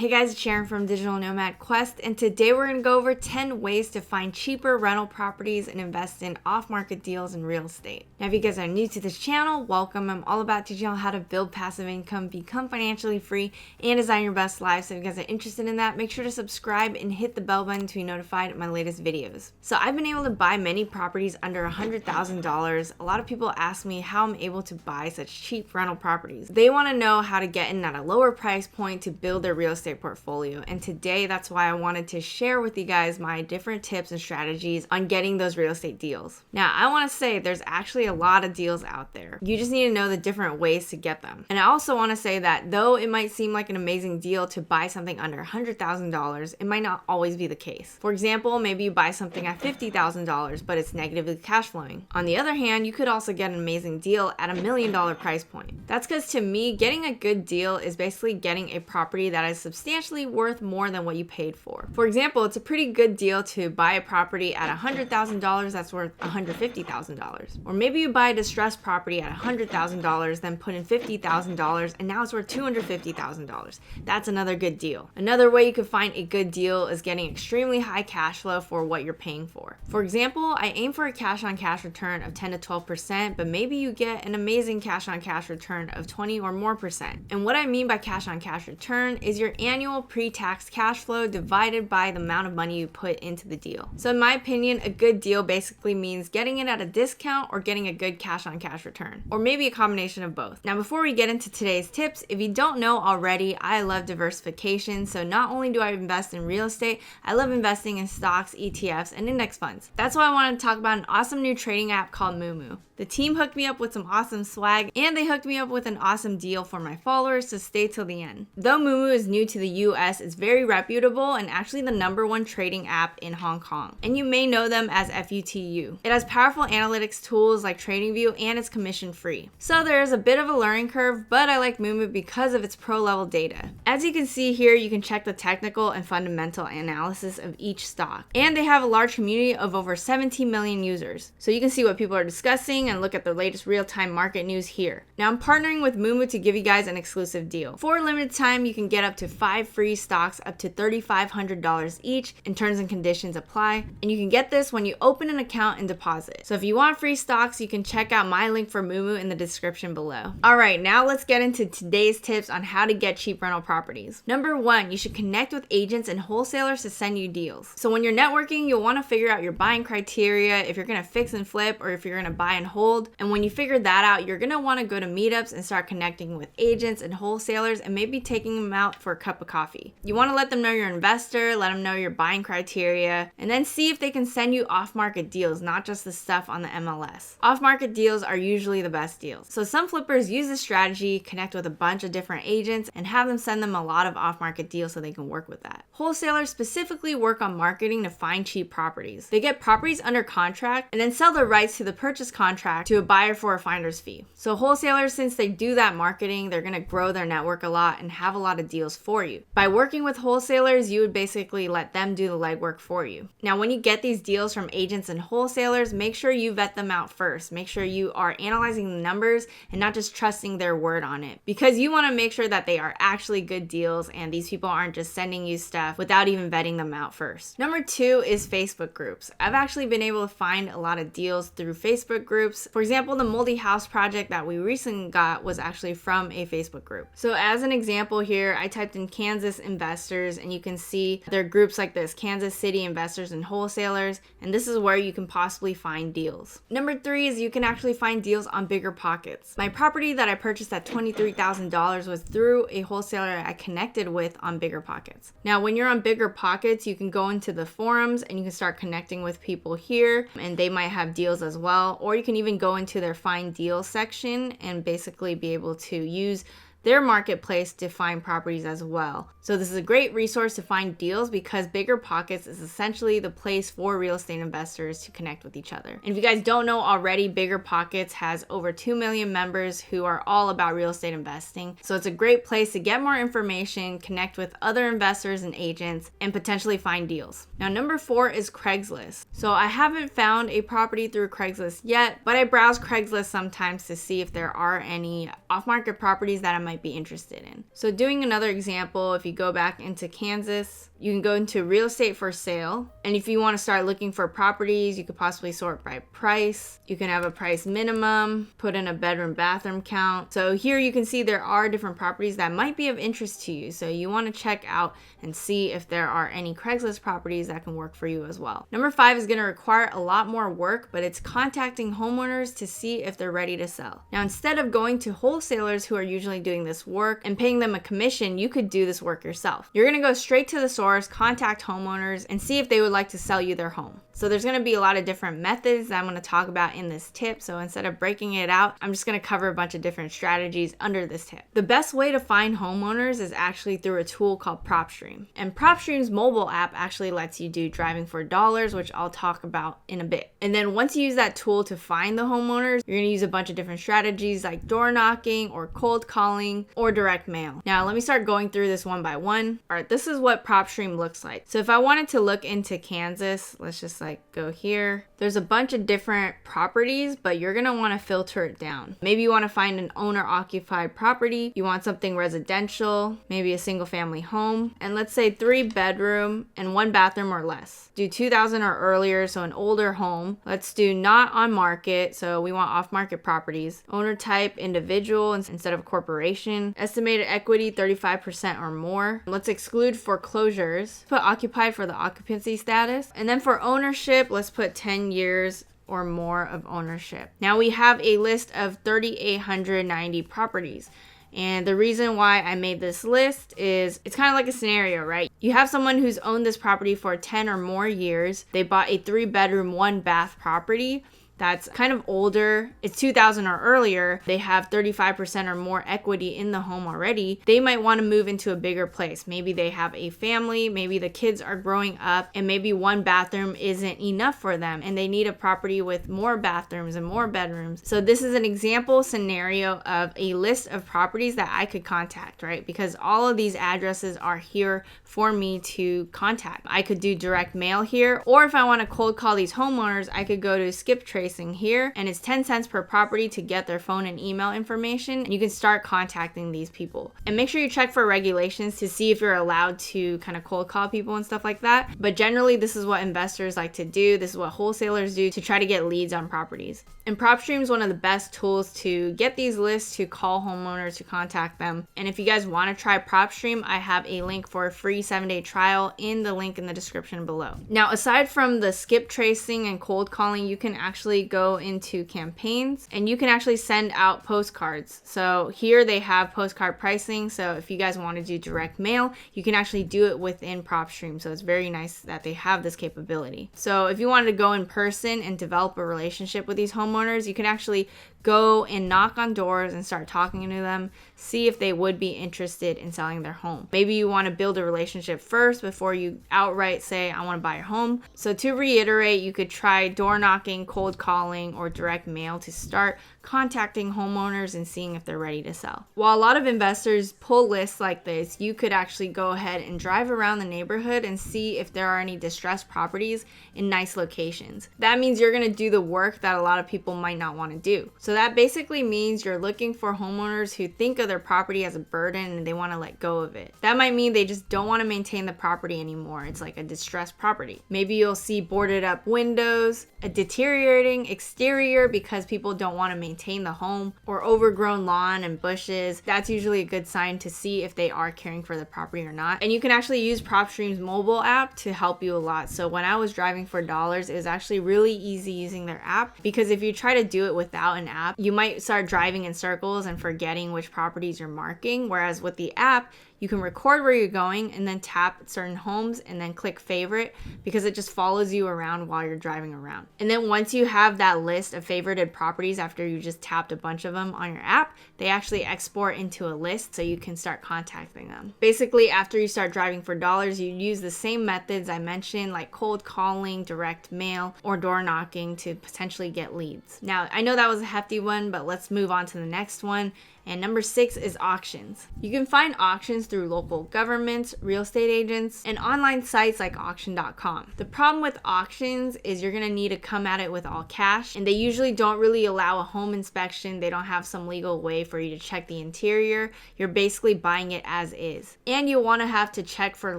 Hey guys, it's Sharon from Digital Nomad Quest, and today we're going to go over 10 ways to find cheaper rental properties and invest in off-market deals in real estate. Now, if you guys are new to this channel, welcome. I'm all about teaching you how to build passive income, become financially free, and design your best life. So if you guys are interested in that, make sure to subscribe and hit the bell button to be notified of my latest videos. So I've been able to buy many properties under $100,000. A lot of people ask me how I'm able to buy such cheap rental properties. They want to know how to get in at a lower price point to build their real estate portfolio, and today that's why I wanted to share with you guys my different tips and strategies on getting those real estate deals. Now, I want to say there's actually a lot of deals out there. You just need to know the different ways to get them. And I also want to say that though it might seem like an amazing deal to buy something under $100,000, it might not always be the case. For example, maybe you buy something at $50,000, but it's negatively cash flowing. On the other hand, you could also get an amazing deal at $1 million price point. That's because to me, getting a good deal is basically getting a property that is substantially worth more than what you paid for. For example, it's a pretty good deal to buy a property at $100,000 that's worth $150,000. Or maybe you buy a distressed property at $100,000, then put in $50,000, and now it's worth $250,000. That's another good deal. Another way you could find a good deal is getting extremely high cash flow for what you're paying for. For example, I aim for a cash-on-cash return of 10 to 12%, but maybe you get an amazing cash-on-cash return of 20 or more percent. And what I mean by cash-on-cash return is your annual pre-tax cash flow divided by the amount of money you put into the deal. So in my opinion, a good deal basically means getting it at a discount or getting a good cash-on-cash return, or maybe a combination of both. Now, before we get into today's tips, if you don't know already, I love diversification. So not only do I invest in real estate, I love investing in stocks, ETFs, and index funds. That's why I wanted to talk about an awesome new trading app called Moomoo. The team hooked me up with some awesome swag, and they hooked me up with an awesome deal for my followers, so stay till the end. Though Moomoo is new to the US, it's very reputable and actually the #1 trading app in Hong Kong. And you may know them as FUTU. It has powerful analytics tools like TradingView, and it's commission free. So there is a bit of a learning curve, but I like Moomoo because of its pro level data. As you can see here, you can check the technical and fundamental analysis of each stock. And they have a large community of over 17 million users. So you can see what people are discussing and look at the latest real-time market news here. Now I'm partnering with Moomoo to give you guys an exclusive deal. For a limited time, you can get up to 5 free stocks up to $3,500 each, and terms and conditions apply. And you can get this when you open an account and deposit. So if you want free stocks, you can check out my link for Moomoo in the description below. Alright, now let's get into today's tips on how to get cheap rental properties. Number 1, you should connect with agents and wholesalers to send you deals. So when you're networking, you'll want to figure out your buying criteria, if you're going to fix and flip, or if you're going to buy and hold. And when you figure that out, you're going to want to go to meetups and start connecting with agents and wholesalers and maybe taking them out for a cup of coffee. You want to let them know you're an investor, let them know your buying criteria, and then see if they can send you off-market deals, not just the stuff on the MLS. Off-market deals are usually the best deals. So some flippers use this strategy, connect with a bunch of different agents, and have them send them a lot of off-market deals so they can work with that. Wholesalers specifically work on marketing to find cheap properties. They get properties under contract and then sell the rights to the purchase contract to a buyer for a finder's fee. So wholesalers, since they do that marketing, they're going to grow their network a lot and have a lot of deals for you. By working with wholesalers, you would basically let them do the legwork for you. Now, when you get these deals from agents and wholesalers, make sure you vet them out first. Make sure you are analyzing the numbers and not just trusting their word on it, because you want to make sure that they are actually good deals and these people aren't just sending you stuff without even vetting them out first. Number 2 is Facebook groups. I've actually been able to find a lot of deals through Facebook groups. For example, the multi-house project that we recently got was actually from a Facebook group. So as an example here, I typed in Kansas investors, and you can see there are groups like this, Kansas City investors and wholesalers, and this is where you can possibly find deals. Number 3 is you can actually find deals on Bigger Pockets. My property that I purchased at $23,000 was through a wholesaler I connected with on Bigger Pockets. Now, when you're on Bigger Pockets, you can go into the forums and you can start connecting with people here, and they might have deals as well, or you can even go into their find deals section and basically be able to use their marketplace to find properties as well. So this is a great resource to find deals because Bigger Pockets is essentially the place for real estate investors to connect with each other. And if you guys don't know already, Bigger Pockets has over 2 million members who are all about real estate investing. So it's a great place to get more information, connect with other investors and agents, and potentially find deals. Now, number 4 is Craigslist. So I haven't found a property through Craigslist yet, but I browse Craigslist sometimes to see if there are any off-market properties that I might be interested in. So doing another example, if you go back into Kansas, you can go into real estate for sale. And if you want to start looking for properties, you could possibly sort by price. You can have a price minimum, put in a bedroom bathroom count. So here you can see there are different properties that might be of interest to you. So you want to check out and see if there are any Craigslist properties that can work for you as well. Number 5 is going to require a lot more work, but it's contacting homeowners to see if they're ready to sell. Now, instead of going to wholesalers who are usually doing this work and paying them a commission, you could do this work yourself. You're going to go straight to the source, contact homeowners, and see if they would like to sell you their home. So there's going to be a lot of different methods that I'm going to talk about in this tip. So instead of breaking it out, I'm just going to cover a bunch of different strategies under this tip. The best way to find homeowners is actually through a tool called PropStream. And PropStream's mobile app actually lets you do driving for dollars, which I'll talk about in a bit. And then once you use that tool to find the homeowners, you're going to use a bunch of different strategies like door knocking or cold calling or direct mail. Now, let me start going through this one by one. All right, this is what PropStream looks like. So if I wanted to look into Kansas, let's just go here. There's a bunch of different properties, but you're going to want to filter it down. Maybe you want to find an owner occupied property. You want something residential, maybe a single family home. And let's say 3 bedroom and 1 bathroom or less. Do 2000 or earlier, so an older home. Let's do not on market, so we want off market properties. Owner type, individual instead of corporation. Estimated equity, 35% or more. Let's exclude foreclosures. Put occupied for the occupancy status. And then for ownership, let's put 10 years or more of ownership. Now we have a list of 3,890 properties. And the reason why I made this list is it's kind of like a scenario, right? You have someone who's owned this property for 10 or more years. They bought a 3 bedroom, 1 bath property that's kind of older. It's 2000 or earlier. They have 35% or more equity in the home already. They might want to move into a bigger place. Maybe they have a family, maybe the kids are growing up, and maybe 1 bathroom isn't enough for them and they need a property with more bathrooms and more bedrooms. So this is an example scenario of a list of properties that I could contact, right? Because all of these addresses are here for me to contact. I could do direct mail here, or if I want to cold call these homeowners, I could go to skip tracing here, and it's 10 cents per property to get their phone and email information, and you can start contacting these people. And make sure you check for regulations to see if you're allowed to kind of cold call people and stuff like that. But generally, this is what investors like to do. This is what wholesalers do to try to get leads on properties. And PropStream is one of the best tools to get these lists, to call homeowners, to contact them. And if you guys want to try PropStream, I have a link for a free 7-day trial in the link in the description below. Now, aside from the skip tracing and cold calling, you can actually go into campaigns and you can actually send out postcards. So here they have postcard pricing. So if you guys want to do direct mail, you can actually do it within PropStream. So it's very nice that they have this capability. So if you wanted to go in person and develop a relationship with these homeowners, you can actually go and knock on doors and start talking to them, see if they would be interested in selling their home. Maybe you want to build a relationship first before you outright say, I want to buy your home. So to reiterate, you could try door knocking, cold calling, or direct mail to start contacting homeowners and seeing if they're ready to sell. While a lot of investors pull lists like this, you could actually go ahead and drive around the neighborhood and see if there are any distressed properties in nice locations. That means you're going to do the work that a lot of people might not want to do. So that basically means you're looking for homeowners who think of their property as a burden and they want to let go of it. That might mean they just don't want to maintain the property anymore. It's like a distressed property. Maybe you'll see boarded up windows, a deteriorating exterior because people don't want to maintain the home, or overgrown lawn and bushes. That's usually a good sign to see if they are caring for the property or not. And you can actually use PropStream's mobile app to help you a lot. So when I was driving for dollars, it was actually really easy using their app, because if you try to do it without an app, you might start driving in circles and forgetting which properties you're marking. Whereas with the app, you can record where you're going and then tap certain homes and then click favorite, because it just follows you around while you're driving around. And then once you have that list of favorited properties after you just tapped a bunch of them on your app, they actually export into a list so you can start contacting them. Basically, after you start driving for dollars, you use the same methods I mentioned, like cold calling, direct mail, or door knocking to potentially get leads. Now, I know that was a hefty one, but let's move on to the next one. And number 6 is auctions. You can find auctions through local governments, real estate agents, and online sites like auction.com. The problem with auctions is you're going to need to come at it with all cash, and they usually don't really allow a home inspection. They don't have some legal way for you to check the interior. You're basically buying it as is. And you want to have to check for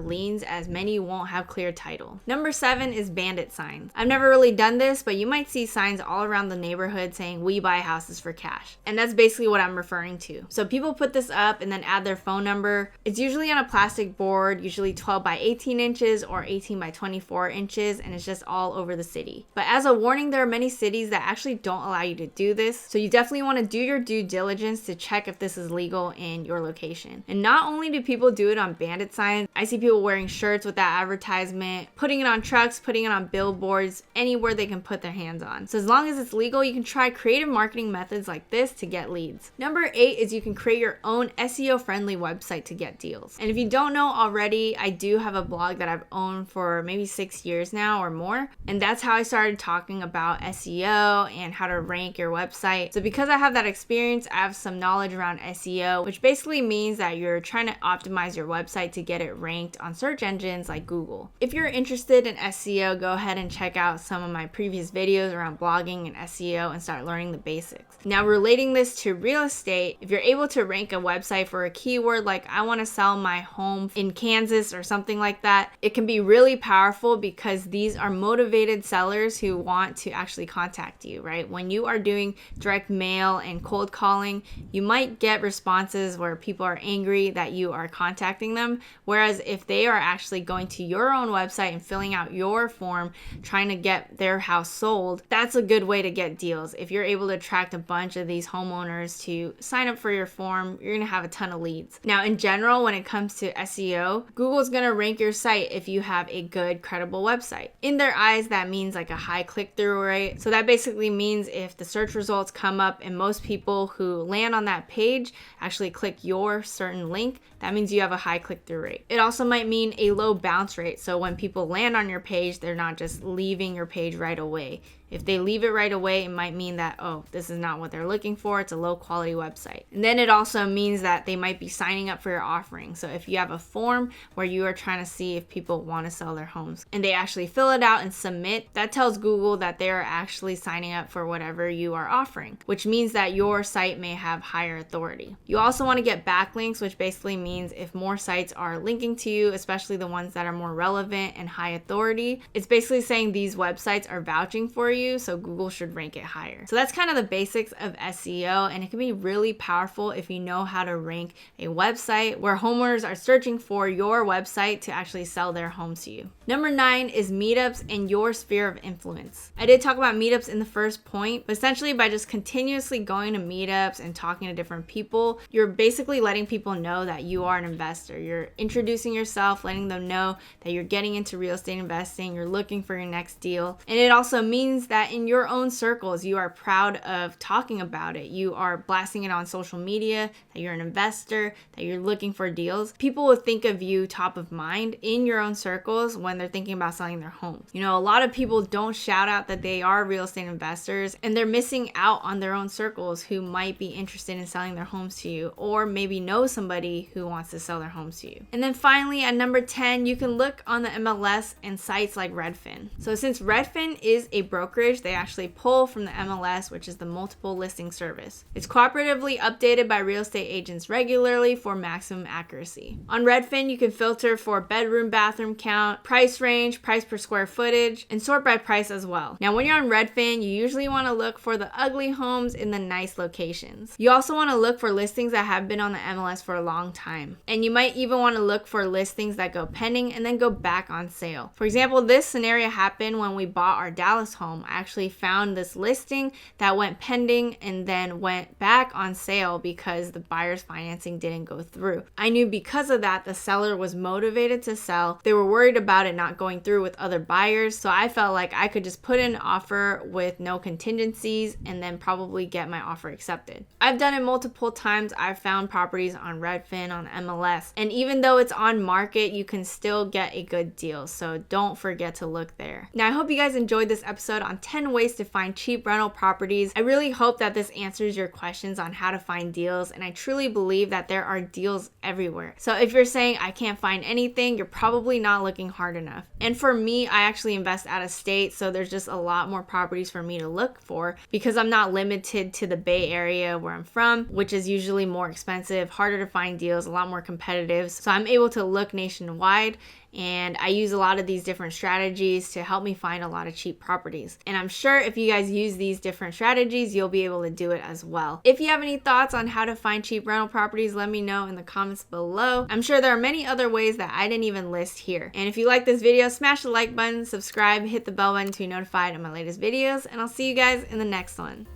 liens, as many won't have clear title. Number 7 is bandit signs. I've never really done this, but you might see signs all around the neighborhood saying we buy houses for cash. And that's basically what I'm referring to. So people put this up and then add their phone number. It's usually on a plastic board, usually 12 by 18 inches or 18 by 24 inches, and it's just all over the city. But as a warning, there are many cities that actually don't allow you to do this. So you definitely want to do your due diligence to check if this is legal in your location. And not only do people do it on bandit signs, I see people wearing shirts with that advertisement, putting it on trucks, putting it on billboards, anywhere they can put their hands on. So as long as it's legal, you can try creative marketing methods like this to get leads. Number 8 is you can create your own SEO friendly website to get deals. And if you don't know already, I do have a blog that I've owned for maybe 6 years now or more. And that's how I started talking about SEO and how to rank your website. So because I have that experience, I have some knowledge around SEO, which basically means that you're trying to optimize your website to get it ranked on search engines like Google. If you're interested in SEO, go ahead and check out some of my previous videos around blogging and SEO and start learning the basics. Now, relating this to real estate, if you're able to rank a website for a keyword like I want to sell my home in Kansas or something like that, it can be really powerful because these are motivated sellers who want to actually contact you, right? When you are doing direct mail and cold calling, you might get responses where people are angry that you are contacting them. Whereas if they are actually going to your own website and filling out your form, trying to get their house sold, that's a good way to get deals. If you're able to attract a bunch of these homeowners to sign up for your form, you're going to have a ton of leads. Now, in general, when it comes to SEO, Google's going to rank your site if you have a good, credible website. In their eyes, that means like a high click-through rate. So that basically means if the search results come up and most people who land on that page actually click your certain link, that means you have a high click-through rate. It also might mean a low bounce rate. So when people land on your page, they're not just leaving your page right away. If they leave it right away, it might mean that, oh, this is not what they're looking for. It's a low quality website. And then it also means that they might be signing up for your offering. So if you have a form where you are trying to see if people want to sell their homes and they actually fill it out and submit, that tells Google that they are actually signing up for whatever you are offering, which means that your site may have higher authority. You also want to get backlinks, which basically means if more sites are linking to you, especially the ones that are more relevant and high authority, it's basically saying these websites are vouching for you, so Google should rank it higher. So that's kind of the basics of SEO, and it can be really powerful if you know how to rank a website where homeowners are searching for your website to actually sell their homes to you. Number 9 is meetups and your sphere of influence. I did talk about meetups in the first point, but essentially by just continuously going to meetups and talking to different people, you're basically letting people know that you are an investor. You're introducing yourself, letting them know that you're getting into real estate investing, you're looking for your next deal. And it also means that in your own circles, you are proud of talking about it. You are blasting it on social media, that you're an investor, that you're looking for deals. People will think of you top of mind in your own circles when they're thinking about selling their homes. You know, a lot of people don't shout out that they are real estate investors, and they're missing out on their own circles who might be interested in selling their homes to you, or maybe know somebody who wants to sell their homes to you. And then finally, at number 10, you can look on the MLS and sites like Redfin. So since Redfin is a brokerage, they actually pull from the MLS, which is the multiple listing service. It's cooperatively updated by real estate agents regularly for maximum accuracy. On Redfin, you can filter for bedroom, bathroom count, price range, price per square footage, and sort by price as well. Now, when you're on Redfin, you usually want to look for the ugly homes in the nice locations. You also want to look for listings that have been on the MLS for a long time. And you might even want to look for listings that go pending and then go back on sale. For example, this scenario happened when we bought our Dallas home. I actually found this listing that went pending and then went back on sale because the buyer's financing didn't go through. I knew because of that, the seller was motivated to sell. They were worried about it not going through with other buyers. So I felt like I could just put in an offer with no contingencies and then probably get my offer accepted. I've done it multiple times. I've found properties on Redfin, on MLS, and even though it's on market, you can still get a good deal. So don't forget to look there. Now, I hope you guys enjoyed this episode on 10 ways to find cheap rental properties. I really hope that this answers your questions on how to to find deals, and I truly believe that there are deals everywhere. So if you're saying I can't find anything, you're probably not looking hard enough. And for me, I actually invest out of state, so there's just a lot more properties for me to look for because I'm not limited to the Bay Area where I'm from, which is usually more expensive, harder to find deals, a lot more competitive. So I'm able to look nationwide, and I use a lot of these different strategies to help me find a lot of cheap properties. And I'm sure if you guys use these different strategies, you'll be able to do it as well. If you have any thoughts on how to find cheap rental properties, let me know in the comments below. I'm sure there are many other ways that I didn't even list here. And if you like this video, smash the like button, subscribe, hit the bell button to be notified of my latest videos, and I'll see you guys in the next one.